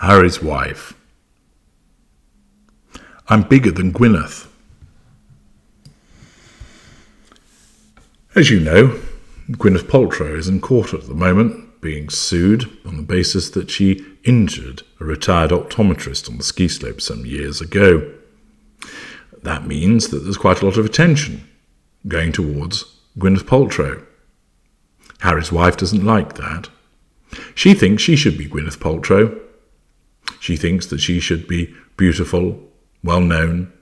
Harry's wife. I'm bigger than Gwyneth. As you know, Gwyneth Paltrow is in court at the moment, being sued on the basis that she injured a retired optometrist on the ski slope some years ago. That means that there's quite a lot of attention going towards Gwyneth Paltrow. Harry's wife doesn't like that. She thinks she should be Gwyneth Paltrow. She thinks that she should be beautiful, well-known,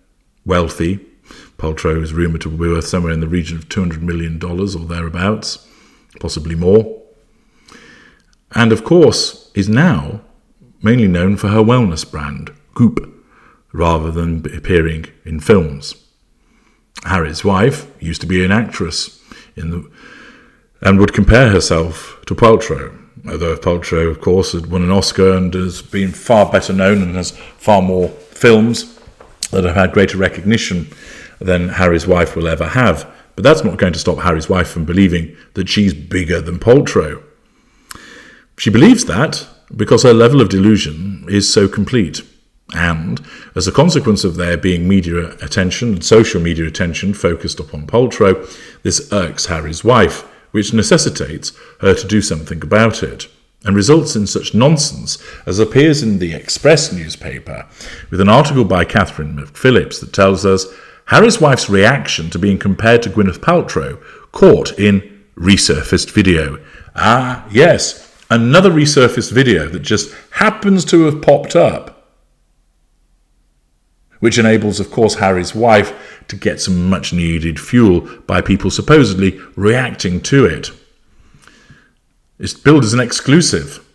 wealthy. Paltrow is rumoured to be worth somewhere in the region of $200 million or thereabouts, possibly more. And of course is now mainly known for her wellness brand, Goop, rather than appearing in films. Harry's wife used to be an actress and would compare herself to Paltrow, although Paltrow, of course, had won an Oscar and has been far better known and has far more films that have had greater recognition than Harry's wife will ever have. But that's not going to stop Harry's wife from believing that she's bigger than Paltrow. She believes that because her level of delusion is so complete. And as a consequence of there being media attention and social media attention focused upon Paltrow, this irks Harry's wife, which necessitates her to do something about it, and results in such nonsense as appears in the Express newspaper, with an article by Catherine McPhillips that tells us Harry's wife's reaction to being compared to Gwyneth Paltrow caught in resurfaced video. Ah, yes, another resurfaced video that just happens to have popped up, which enables, of course, Harry's wife to get some much-needed fuel by people supposedly reacting to it. It's billed as an exclusive.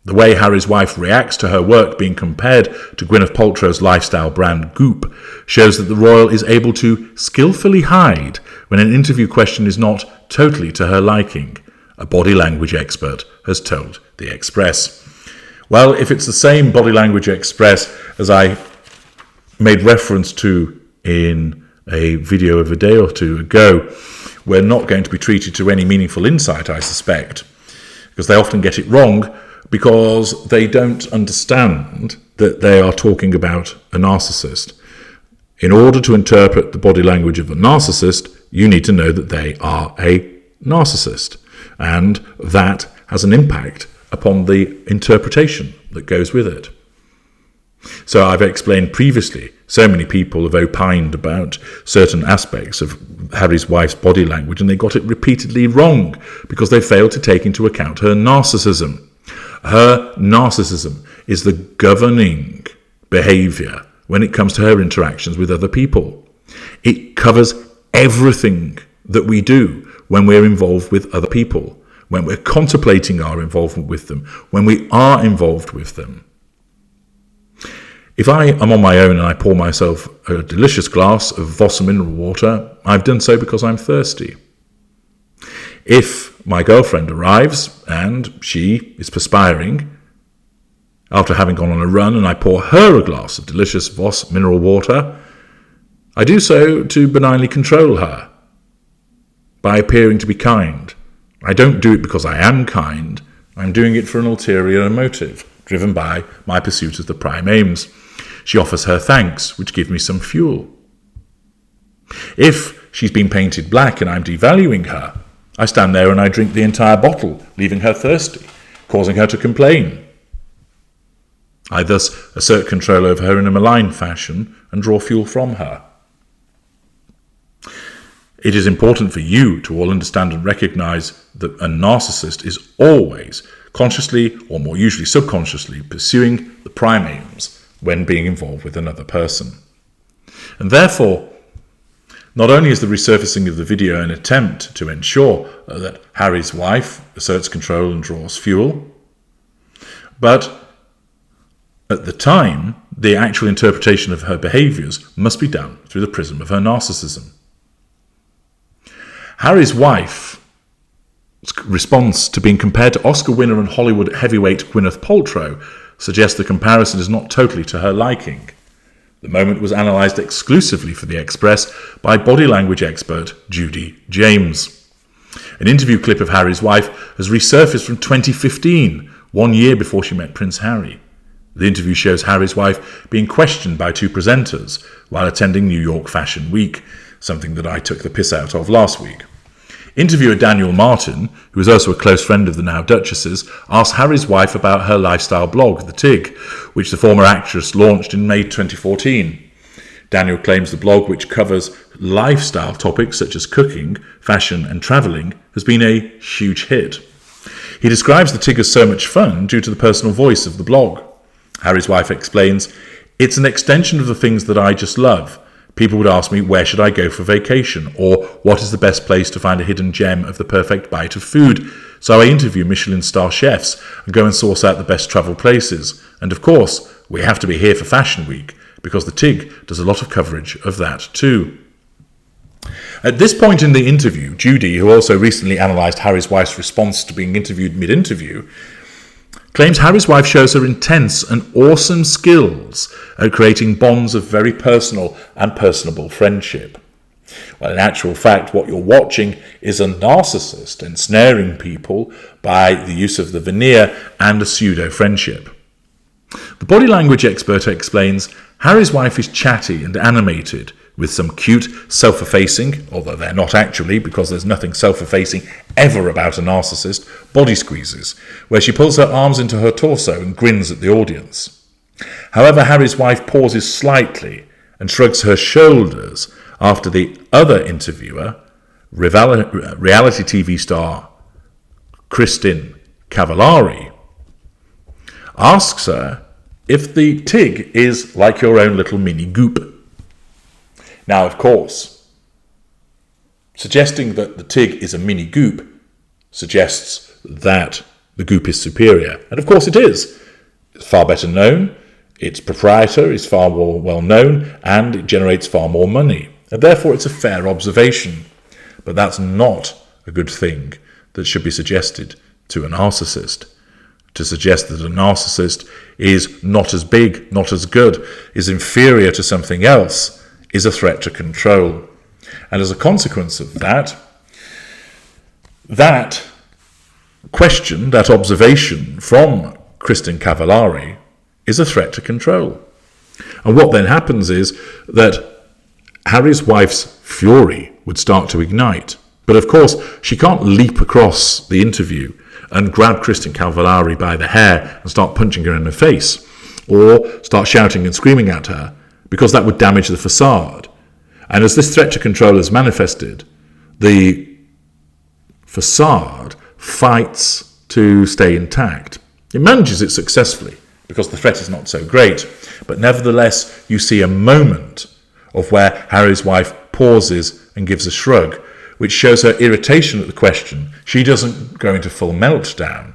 The way Harry's wife reacts to her work being compared to Gwyneth Paltrow's lifestyle brand Goop shows that the royal is able to skillfully hide when an interview question is not totally to her liking, a body language expert has told the Express. Well, if it's the same body language express as I made reference to in a video of a day or two ago, we're not going to be treated to any meaningful insight, I suspect, because they often get it wrong because they don't understand that they are talking about a narcissist. In order to interpret the body language of a narcissist, you need to know that they are a narcissist, and that has an impact upon the interpretation that goes with it. So I've explained previously, so many people have opined about certain aspects of Harry's wife's body language and they got it repeatedly wrong because they failed to take into account her narcissism. Her narcissism is the governing behaviour when it comes to her interactions with other people. It covers everything that we do when we're involved with other people, when we're contemplating our involvement with them, when we are involved with them. If I am on my own and I pour myself a delicious glass of Voss mineral water, I've done so because I'm thirsty. If my girlfriend arrives and she is perspiring after having gone on a run and I pour her a glass of delicious Voss mineral water, I do so to benignly control her by appearing to be kind. I don't do it because I am kind. I'm doing it for an ulterior motive, driven by my pursuit of the prime aims. She offers her thanks, which give me some fuel. If she's been painted black and I'm devaluing her, I stand there and I drink the entire bottle, leaving her thirsty, causing her to complain. I thus assert control over her in a malign fashion and draw fuel from her. It is important for you to all understand and recognize that a narcissist is always consciously, or more usually subconsciously, pursuing the prime aims when being involved with another person. And therefore, not only is the resurfacing of the video an attempt to ensure that Harry's wife asserts control and draws fuel, but at the time, the actual interpretation of her behaviours must be done through the prism of her narcissism. Harry's wife's response to being compared to Oscar winner and Hollywood heavyweight Gwyneth Paltrow suggests the comparison is not totally to her liking. The moment was analysed exclusively for The Express by body language expert Judy James. An interview clip of Harry's wife has resurfaced from 2015, 1 year before she met Prince Harry. The interview shows Harry's wife being questioned by two presenters while attending New York Fashion Week, something that I took the piss out of last week. Interviewer Daniel Martin, who is also a close friend of the now Duchess's, asked Harry's wife about her lifestyle blog, The Tig, which the former actress launched in May 2014. Daniel claims the blog, which covers lifestyle topics such as cooking, fashion and travelling, has been a huge hit. He describes The Tig as so much fun due to the personal voice of the blog. Harry's wife explains, "It's an extension of the things that I just love. People would ask me, where should I go for vacation? Or what is the best place to find a hidden gem of the perfect bite of food? So I interview Michelin star chefs and go and source out the best travel places. And of course, we have to be here for Fashion Week, because the Tig does a lot of coverage of that too." At this point in the interview, Judy, who also recently analysed Harry's wife's response to being interviewed mid-interview, claims Harry's wife shows her intense and awesome skills at creating bonds of very personal and personable friendship. Well, in actual fact, what you're watching is a narcissist ensnaring people by the use of the veneer and a pseudo-friendship. The body language expert explains, Harry's wife is chatty and animated, with some cute, self-effacing, although they're not actually, because there's nothing self-effacing ever about a narcissist, body squeezes, where she pulls her arms into her torso and grins at the audience. However, Harry's wife pauses slightly and shrugs her shoulders after the other interviewer, reality TV star Kristin Cavallari, asks her if the Tig is like your own little mini goop. Now, of course, suggesting that the Tig is a mini goop suggests that the goop is superior. And of course it is. It's far better known, its proprietor is far more well known, and it generates far more money. And therefore it's a fair observation. But that's not a good thing that should be suggested to a narcissist. To suggest that a narcissist is not as big, not as good, is inferior to something else, is a threat to control. And as a consequence of that question, that observation from Kristin Cavallari is a threat to control. And what then happens is that Harry's wife's fury would start to ignite. But of course, she can't leap across the interview and grab Kristin Cavallari by the hair and start punching her in the face, or start shouting and screaming at her, because that would damage the facade. And as this threat to control is manifested, the facade fights to stay intact. It manages it successfully, because the threat is not so great. But nevertheless, you see a moment of where Harry's wife pauses and gives a shrug, which shows her irritation at the question. She doesn't go into full meltdown,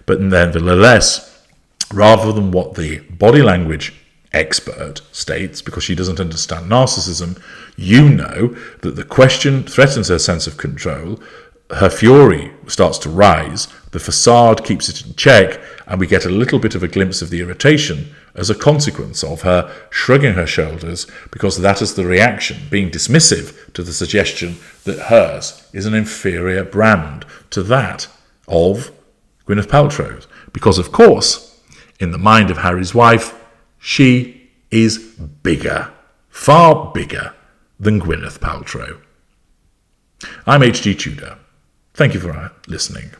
but nevertheless, rather than what the body language expert states, because she doesn't understand narcissism, you know that the question threatens her sense of control, her fury starts to rise, the facade keeps it in check, and we get a little bit of a glimpse of the irritation as a consequence of her shrugging her shoulders, because that is the reaction, being dismissive to the suggestion that hers is an inferior brand to that of Gwyneth Paltrow's. Because, of course, in the mind of Harry's wife, she is bigger, far bigger than Gwyneth Paltrow. I'm H.G. Tudor. Thank you for listening.